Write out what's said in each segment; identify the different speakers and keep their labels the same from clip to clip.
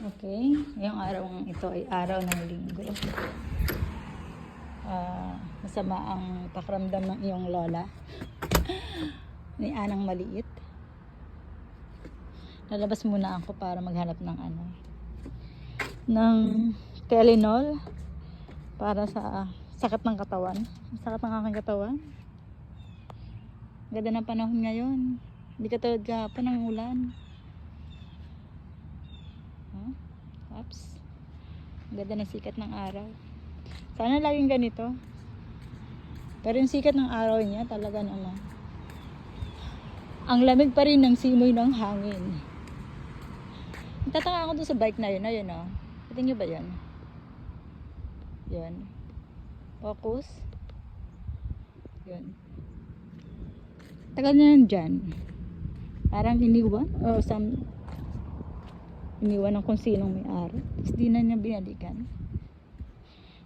Speaker 1: Okay, yung araw ito ay araw ng linggo. Masama ang pakiramdam ng iyong lola ni Anang maliit. Lalabas muna ako para maghanap ng Tylenol para sa sakit ng katawan. Sakit ng aking katawan. Ganda ng panahon ngayon. Hindi katulad kahapon ng ulan. Oops. Ganda ng sikat ng araw. Sana laging ganito. Pero yung sikat ng araw niya talaga naman. Ang lamig pa rin ng simoy ng hangin. Tatanga ako doon sa bike na yun. Ayun o. Kita nyo ba yun? Yun. Focus. Yun. Tagal na yan dyan. Parang iniwan. O iniwan ng kung sinong may-ari. Tapos di na niya binalikan.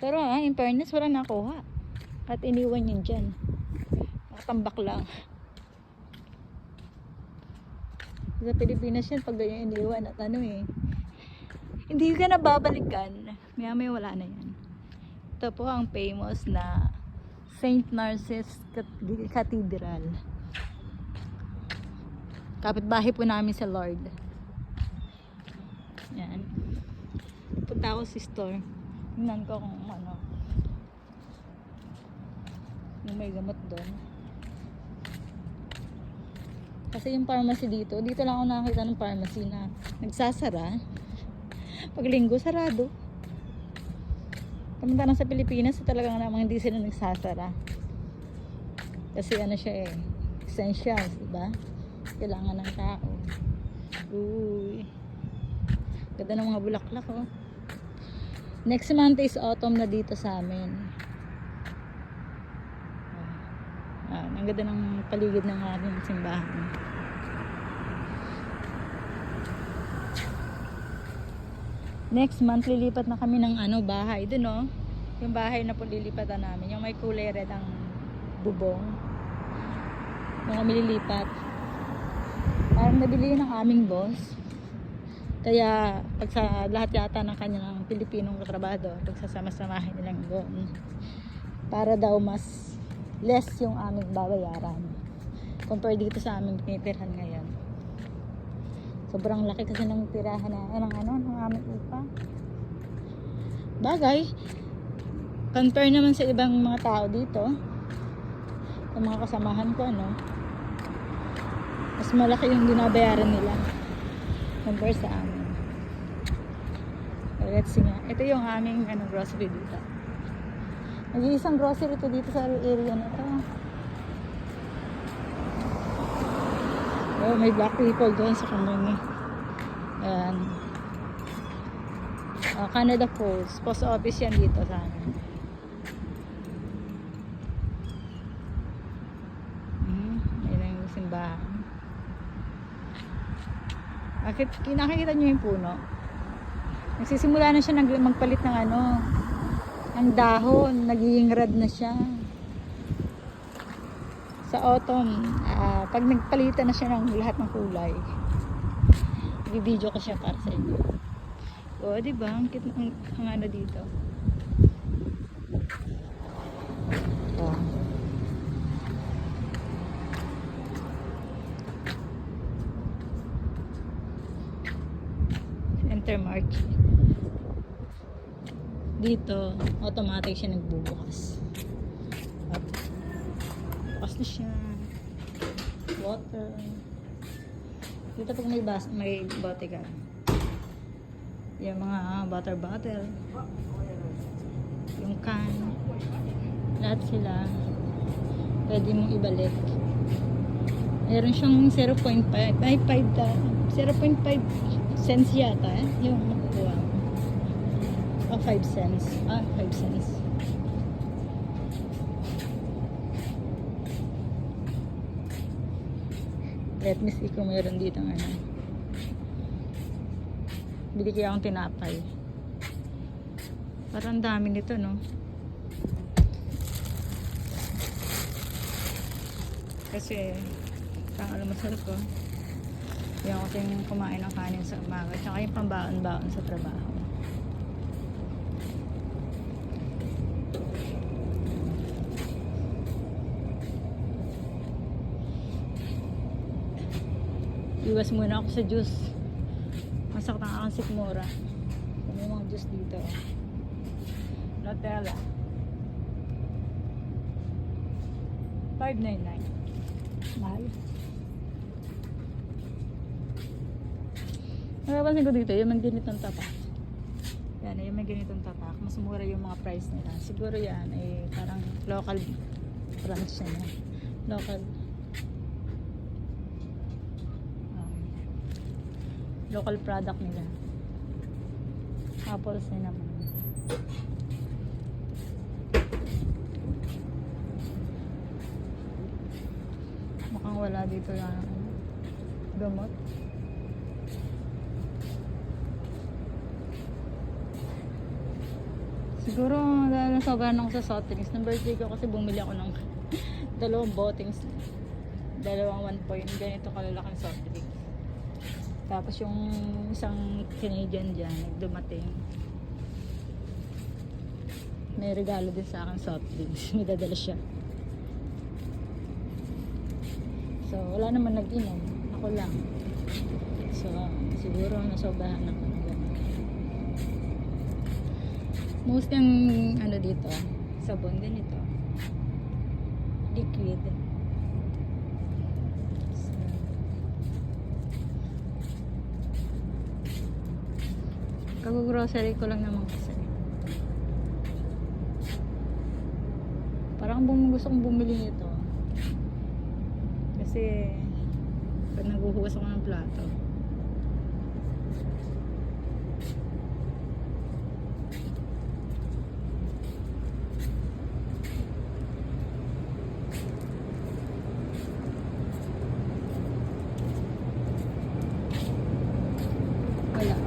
Speaker 1: Pero in fairness, wala nakuha. At iniwan yun dyan. Nakatambak lang. Sa Pilipinas yan, pag ganyan iniwan at hindi ka na babalikan. Maya wala na yan. Ito po ang famous na St. Narcissus Cathedral. Kapitbahay po namin sa Lord. Yan. Punta ako sa store. Tingnan ko kung yung may gamot doon. Kasi yung pharmacy dito lang ako nakakita ng pharmacy na nagsasara. Pag linggo, sarado. Kamanta sa Pilipinas, talagang namang hindi sila nagsasara. Kasi siya essentials, diba? Kailangan ng tao. Uy. Ganda ng mga bulaklak, oh. Next month is autumn na dito sa amin. Ang ganda ng paligid ng ating simbahan. Next month lilipat na kami ng bahay dun, oh. Yung bahay na po lilipatan namin, yung may kulay red ang bubong. Yung kami lilipat. Parang nabili ng aming boss. Kaya pag sa lahat yata ng kanyang Pilipinong katrabado, pagsasama-samahin nilang doon para daw mas less yung aming babayaran compare dito sa aming pinitirahan ngayon. Sobrang laki kasi ng tirahan ng aming upa. Bagay, compare naman sa ibang mga tao dito, sa mga kasamahan ko, mas malaki yung binabayaran nila compare sa amin. So, let's see nga. Ito yung aming grocery dito. Nag-iisang grocery to dito sa area na to. Oh, may black people doon sa kanila. Ayan. Canada Post. Post office yan dito sa amin. Ayan yung simbahan. Nakikita nyo yung puno. Nagsisimula na siya magpalit ng ang dahon. Nagiging red na siya. Sa autumn, pag nagpalitan na siya ng lahat ng kulay, i-video ko siya para sa inyo. O, diba? Ang cute ng dito. Intermarket. Dito, automatic siya nagbubukas. Bukas na siya. Water. Dito pag may bote ka. Yung mga water bottle. Yung can. Lahat sila. Pwede mong ibalik. Meron siyang 0.5. Ay, 0.5 cents yata. Yung makukuha. 5 cents. 5 cents. Let me see kung meron dito bili kaya akong tinapay. Parang dami nito, no? Kasi parang masarap, oh. Yung kasi kumain ng kanin sa umaga. Tsaka yung pambaon-baon sa trabaho. Iwas muna ako sa juice. Masakit ang aking sikmura. May mga juice dito. Nutella. $5.99. Mahal. Napapansin ko dito, yung may ganitong tapak. Yan, yung may ganitong tapak. Mas mura yung mga price nila. Siguro yan, parang local branch na. Local product nila. Apples na naman. Mukhang wala dito yung gamot. Siguro dahil nasobrahan ako sa soft drinks. Nung birthday ko kasi bumili ako ng dalawang botings. Dalawang 1 point. Ganito kalalaking soft drinks. Tapos yung isang Canadian dyan, dumating. May regalo din sa akin soft drinks. May dadala siya. So, wala naman nag-inom. Ako lang. So, siguro nasobrahan ako ng gano'n. Most yung ano dito, sabon din ito. Liquid. Kag-grocery ko lang naman kasi. Parang gusto kong bumili nito. Kasi pag naghuhugas ako ng plato.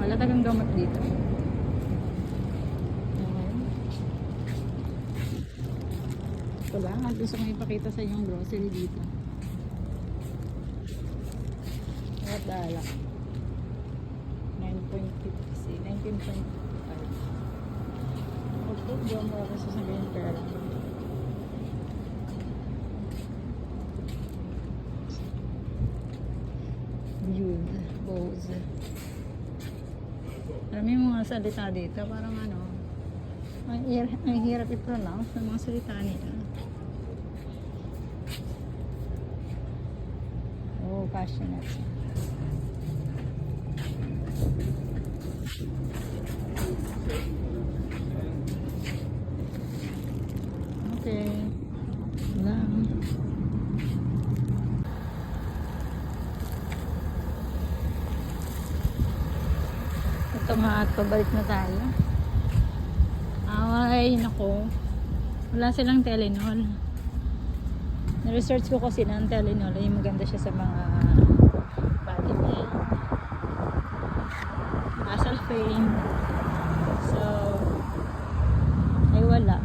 Speaker 1: Wala tagang gamot dito. Ito lang, at gusto kong ipakita sa inyo yung grocery dito. At dala 9.50, 19.5. Okay, diyan mo ako sasabihin pera. Yun, Bose. Alam mo yung mga salita dito, parang ano, ang hirap i-pronounce ng mga salita nila. Oh, passionate. Okay. Lang. Ito nga at pabalik na tayo. Ay, nako. Wala silang Telenol. Na-research ko kasi ng Telenol ay maganda siya sa mga body pain, muscle pain. So, ay wala.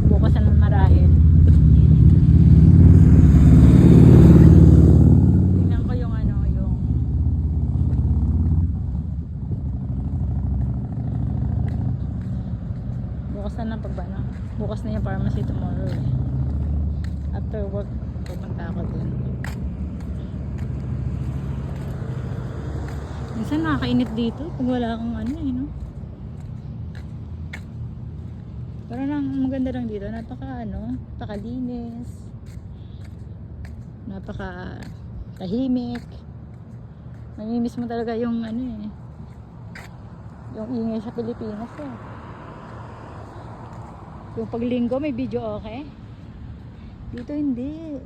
Speaker 1: Bukas na marahil. Tingnan ko yung ano, yung bukas na lang pagbana. Bukas na yung pharmacy tomorrow eh. After work, pupunta ako dun. Minsan nakakainit dito pag wala kang ano eh, no? Pero maganda lang dito, napakalinis, napaka tahimik. Namimiss mo talaga yung ano eh, yung ingay sa Pilipinas eh. Yung paglinggo may video okay, dito hindi.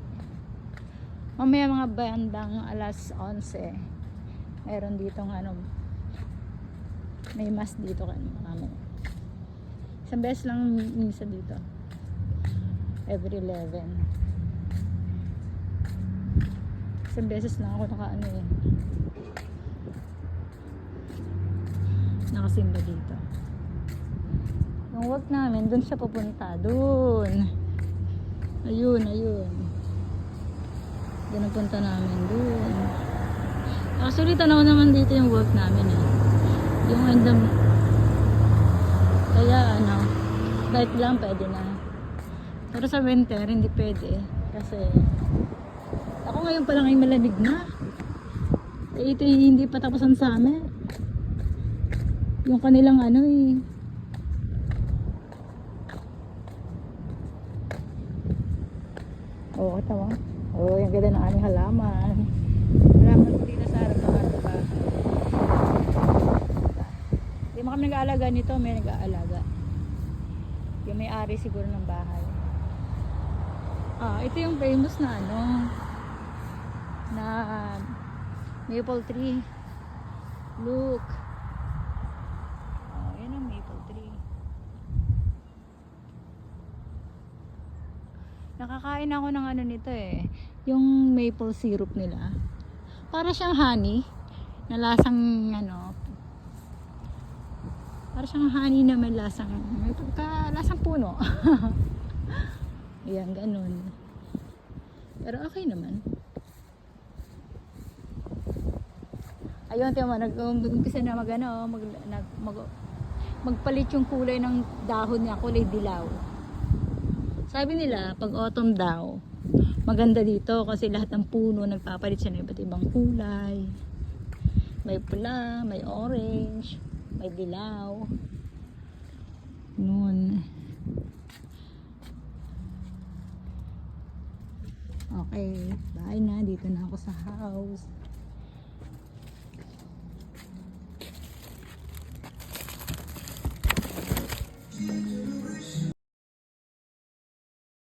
Speaker 1: Mamaya mga bandang alas 11 meron ditong ano, may mass dito kami. Isang beses lang minsan dito, every 11. Isang beses lang ako nakaano eh, nakasimba dito. Yung work namin dun siya pupunta, dun ayun dun ang punta namin, dun Actually, tanaw naman dito yung work namin eh. Yung endam. Kaya ano, light lang pwede na. Pero sa winter, hindi pwede. Kasi, ako ngayon pa lang ay malamig na. Eh, ito hindi pa tapos ang summer. Yung kanilang ano eh. Oo, tama. Oo, yung ganda ng aming halaman. Halaman ko dito sa harap ng ating bahay. Hindi mo kami nag-aalaga nito, may nag-aalaga. Yung may-ari siguro ng bahay. Ah, ito yung famous na ano, na maple tree. Look. Oh, yan ang maple tree. Nakakain ako ng ano nito eh, yung maple syrup nila. Para siyang honey na lasang ano, para siyang honey na may lasang, may lasang puno. Ayan, ganun. Pero okay naman. Ayun, tiyo mo, nag-umpisa na magpalit yung kulay ng dahon niya, kulay dilaw. Sabi nila, pag autumn daw, maganda dito kasi lahat ng puno nagpapalit siya ng iba't ibang kulay. May pula, may orange, may dilaw. Noon. Okay, bye na. Dito na ako sa house.